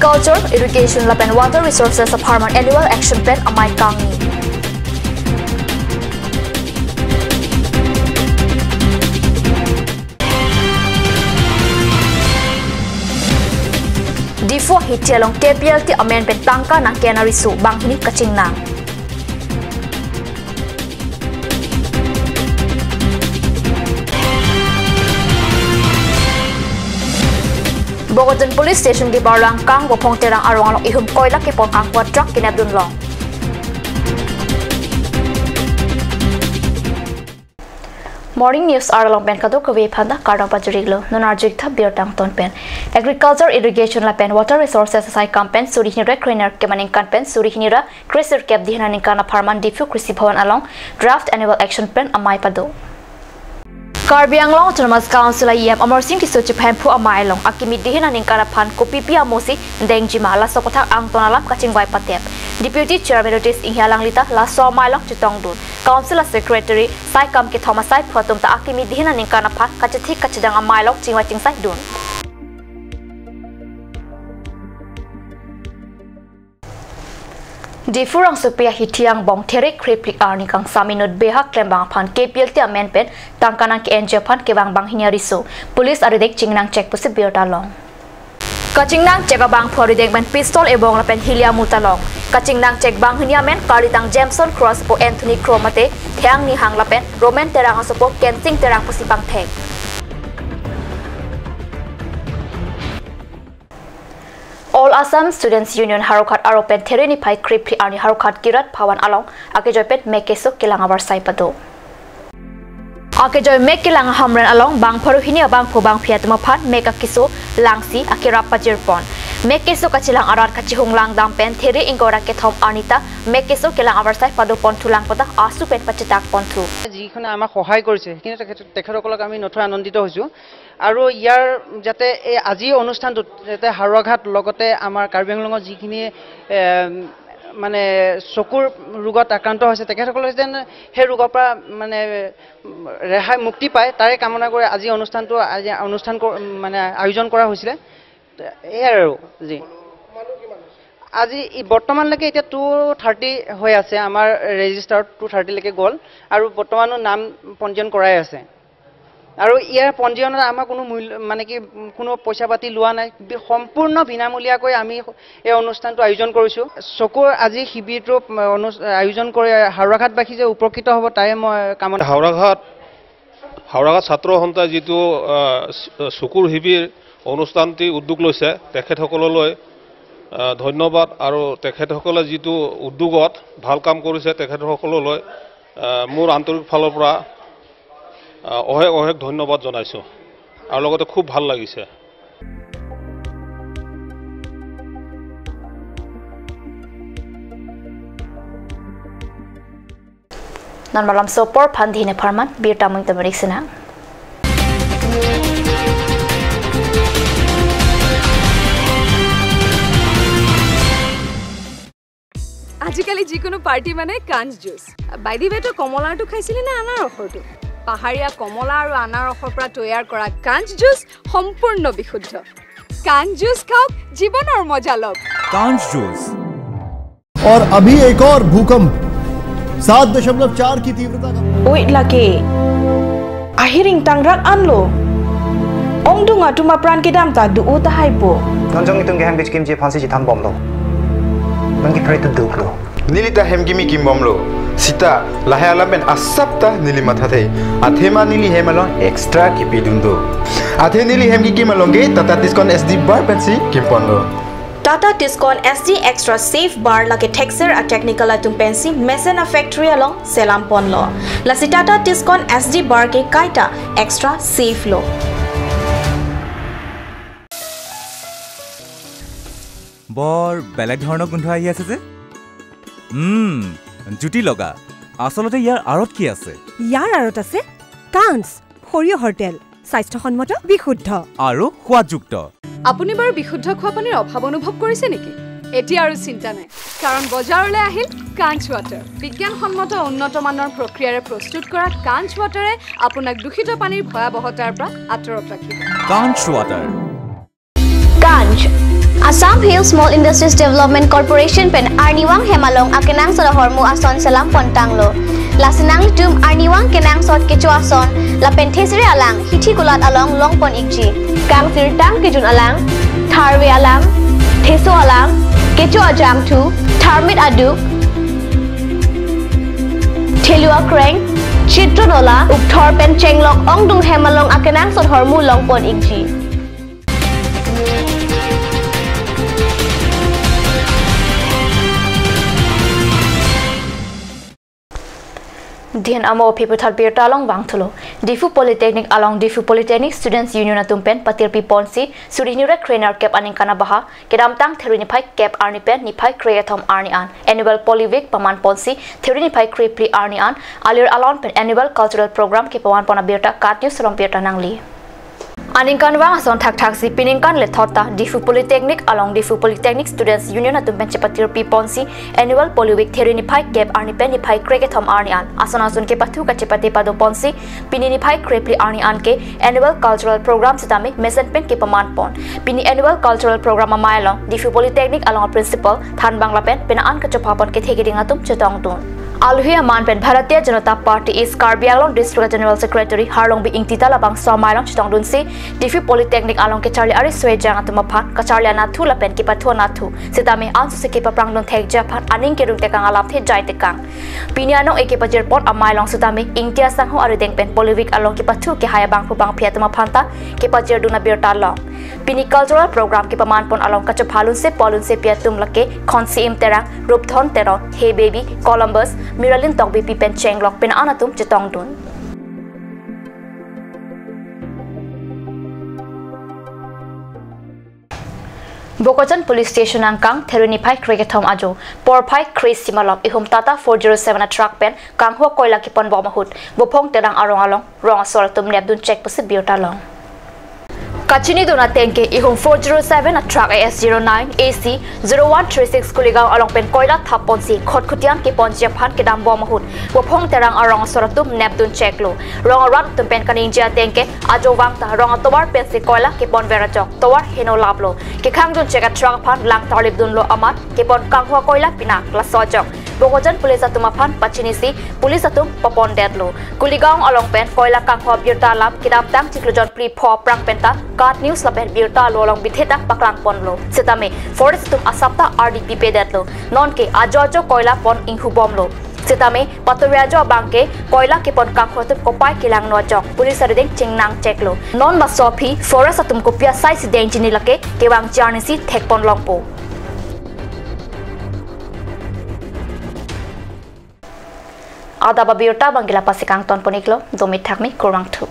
Agriculture, Irrigation Lab and Water Resources of Harman Annual Action Plan Amai Kangi. D4 hitialong KPLT amendment tangka ng Kenarisu Banghini Kachingnang. Bogotan Police Station di Barlang Kang Bopong Terang Arong Along Ihum Koila Kipong Kangkwa Truck Kinabdun Long. Morning News Aralong Pen Kadu Kawi Panda Kardong Pajuriglo Nonarjik Tha Biotang Ton Pen Agriculture Irrigation La Pen Water Resources Sai Kampen Surihinira Trainer Kemaning Kanpen Surihinira Krisir Kep Dihananing Kana Parman Difu Krisi Bhawan Along Draft Annual Action Plan Amai Pado Karbi Anglong Autonomous Council IEM Amor Singh Tisu Japan Pu Amai Long Akimi Dihananing Kana Pan Kopi Pia Mosi Dengjima La Sokothak Ang Tonalam Kaching Wai Patep Deputy Chairman Notice Inghalang Lita La So Mai Long Chitong Dun Council Secretary Sai Kam Ki Thomas Sai Photum Ta Akimi Dihananing Kana Pan Kachathi Kachidang Amai Long Chingwa Ching Sai Dun Di furang supaya hitiang bong terik kriplik arni kang saminut behak lembang pan KPLT amendment tangkanang KNJ pan kebang bang hinyariso polis aridek cingnang cek pusi biodalong kacingnang cek abang poridek men pistol ebong lapen hilia mutalong kacingnang cek bang hinyamen karitang Jameson Cross po Anthony Cromate thiang ni hang lapen Roman terang asopo kenting terang pusi bang thek All Assam Students Union Harukat Aropen Tereni Pai Kripli Arni Harukat Kirat Pawan Along Akejoypet Mekeso Kilangabar Saipado Akejoy Mekilang Hamren Along Bang Paruhini Bang Po Bang Piatmapan Meka Kiso Langsi Akirapa Jirpon Mekeso Kachilang Arat Kachihung Lang Dampen Teri Ingora Ketom Anita Mekeso Kilangabar Saipado Pontulang Pota Asupen Pachitak Pontu Jikona Ama Hohai Korse Kina Tekharokolak Ami Notra Anondito Hoju আৰু ইয়াৰ যাতে আজি অনুষ্ঠানটোত যাতে হাৰুৱাঘাট লগতে আমাৰ কাৰ্বি আংলঙৰ যিখিনি মানে চকুৰ ৰোগত আক্ৰান্ত হৈছে তেখেতসকলে যেন সেই ৰোগৰ পৰা মানে ৰেহাই মুক্তি পায় তাৰে কামনা কৰি আজি অনুষ্ঠান মানে আয়োজন কৰা হৈছিল এয়াৰ আৰু জি আজি বৰ্তমানলৈকে এতিয়া 230 হৈ আছে আমাৰ ৰেজিষ্টাৰত 230 লৈকে গ'ল আৰু বৰ্তমানো নাম পঞ্জীয়ন কৰাই আছে আৰু ইয়াৰ পঞ্জীয়নৰ আমাৰ কোনো মূল্য মানে কি কোনো পইচা পাতি লোৱা নাই সম্পূৰ্ণ বিনামূলীয়াকৈ আমি এই অনুষ্ঠানটো আয়োজন কৰিছো চকুৰ আজি শিবিৰটো আয়োজন কৰি হাৰুৱাঘাটবাসী যে উপকৃত হ'ব তাই মই কামনা হাৰুৱাঘাট ছাত্ৰ সন্থাই যেটো চকুৰ শিবিৰ অনুষ্ঠানটি উদ্যোগ লৈছে তেখেতসকললৈ ধন্যবাদ আৰু তেখেতসকলে যেটো উদ্যোগত ভাল কাম কৰিছে তেখেতসকললৈ মোৰ আন্তৰিক ফালৰ পৰা অহেক ধন্যবাদ জনাইছো আৰু লগতে খুব ভাল লাগিছে Nonmalam sopor pandhine pharman birtamung tamariksina আজিকালি যিকোনো পাৰ্টি মানে কাঞ্জ জুচ বাই দি বেটো কমলাটো খাইছিলি না আনাৰ ৰসটো পাহাৰীয়া কমলা আৰু আনাৰ ৰসৰ পৰা তৈয়াৰ কৰা কাঞ্জ জুচ সম্পূৰ্ণ বিশুদ্ধ কাঞ্জ জুচ খাওক জীৱনৰ মজা লওক कांच जूस और अभी एक और भूकंप 7.4 की तीव्रता का Wait lagi ahiring tangrak anlo ong dunga tuma pran kedam ta du uta haipo nonjong itung ge hambich kimji phansi ji tham bomlo nongi phari tu duklo nilita hemgimi kim bomlo sita lahalamen asapta nili mathate athema nili hemalon extra kipidundo athe nili hemgi kimalonge tata discount sd bar pensi kimponlo Tata Tiscon SD Extra Safe Bar lagi texture a technical atung pensi Mesena Factory along Selam Ponlo. Lasi Tata Tiscon SD Bar ke kaita extra safe lo. বৰ বেলেগ ধৰণৰ গোন্ধ আহি আছে যে জুটি লগা আসলতে ইয়াৰ আৰত কি আছে ইয়াৰ আৰত আছে কাঞ্চ সৰিয়হৰ তেল স্বাস্থ্যসন্মত বিশুদ্ধ আৰু সোৱাদযুক্ত আপুনি বাৰু বিশুদ্ধ খোৱা পানীৰ অভাৱ অনুভৱ কৰিছে নেকি এতিয়া আৰু চিন্তা নাই কাৰণ বজাৰলৈ আহিল কাঞ্চ ৱাটাৰ বিজ্ঞানসন্মত উন্নত মানৰ প্ৰক্ৰিয়াৰে প্ৰস্তুত কৰা কাঞ্চ ৱাটাৰে আপোনাক দূষিত পানীৰ ভয়াৱহতাৰ পৰা আঁতৰত ৰাখিব কাঞ্চ water কাঞ্চ Assam Hill Small Industries Development Corporation pen Arniwang Hemalong akenang sa hormu ason selam pontanglo. Lasinang litum Arniwang kenang sot kecu ason la pentesiri alang hiti gulat along longpon ikji. Kang sirtang kijun alang, tharwe alang, teso alang, kecu ajam tu, tharmit aduk, telua kreng, chitronola, ukthor pen chenglok ongdung Hemalong akenang sot hormu longpon ikji. Dian amo piputal birta along Bangtolo. Difu Polytechnic along Difu Polytechnic Students Union atumpen patirpi ponsi surinure trainer cap aning kanabaha kedamtang theory pai cap arni pen ni pai creatom arni an annual polyweek paman ponsi theory pai crepli arni an alir alon pen annual cultural program ke paman pona birta katyu salam birta nangli. Aningkan wang ason thak si piningkan le thota Difu Polytechnic along Difu Polytechnic Students Union atumpen cepatir pi ponsi annual polyweek theory ni pai cap arni pen ni pai creatom arni an ason ke pathu ka cepati pado ponsi pini ni pai crepli arni an ke annual cultural program setame mesen pen ke paman pon pini annual cultural program amai along Difu Polytechnic along principal than bangla pen pena an ka chopapon ke thegi ding atum chetong tun Alhuya man pen Bharatiya Janata Party is Karbi Anglong District General Secretary Harlong Bi Ingtita labang Somailong Chitong Dun si Difu Polytechnic along ke Charlie Ari Sway Jang atumaphan ka Charlie Anathu la pen ki pathu Anathu setame ansu se ke paprang don thek japan aning ke rung tekang alap the jai tekang piniano eke pajer pot amailong setame ingtia sangho ari deng pen polyweek along ki pathu ke haya bang pang phia tumaphan ta ke pajer duna birta long pini cultural program ke paman pon along ka chaphalun se polun se piatum lake khonsi im terang rupthon teron hey baby Columbus Miralin Tokbi Pipen Chenglok pen anatum chetong dun. Bokojan Police Station angkang theruni pai cricketom ajo por pai Chris Simalop ihum Tata 407 truck pen kang ho koila kipon bomahut bopong terang arong along rong asol tum nebdun check posi biota long. Kachini dona tenke ihum 407 a truck AS09 AC 0136 kuligaw along pen koila thaponsi khotkutian ke ponjia phan ke dam bomahut bopong terang arong soratum nebdun check lo rong rat tum pen kaninjia tenke ajo wangta rong towar pen se koila ke pon vera jok towar heno lablo ke khangdun check a truck phan lang tarlip dun lo amat ke pon kangho koila pinak la sojok Bokojan Police atumaphan pachinisi Police atum popon deadlo kuligaw along pen koila kangho birta lam kidam tang chiklojon pri pho prang penta Kat News lapen birta lo long bitheta paklang ponlo setame forest tum asapta RDP pe detlo non ke ajo koila pon inghu bomlo setame patoriajo bangke koila ke pon kang khotup kopai kilang no jok police adeng chingnang cheklo non ba sopi forest atum kopia size denjini lake kewang charnisi thek pon longpo Ada babirta bangila pasikang ton poniklo domit thakmi kurang tu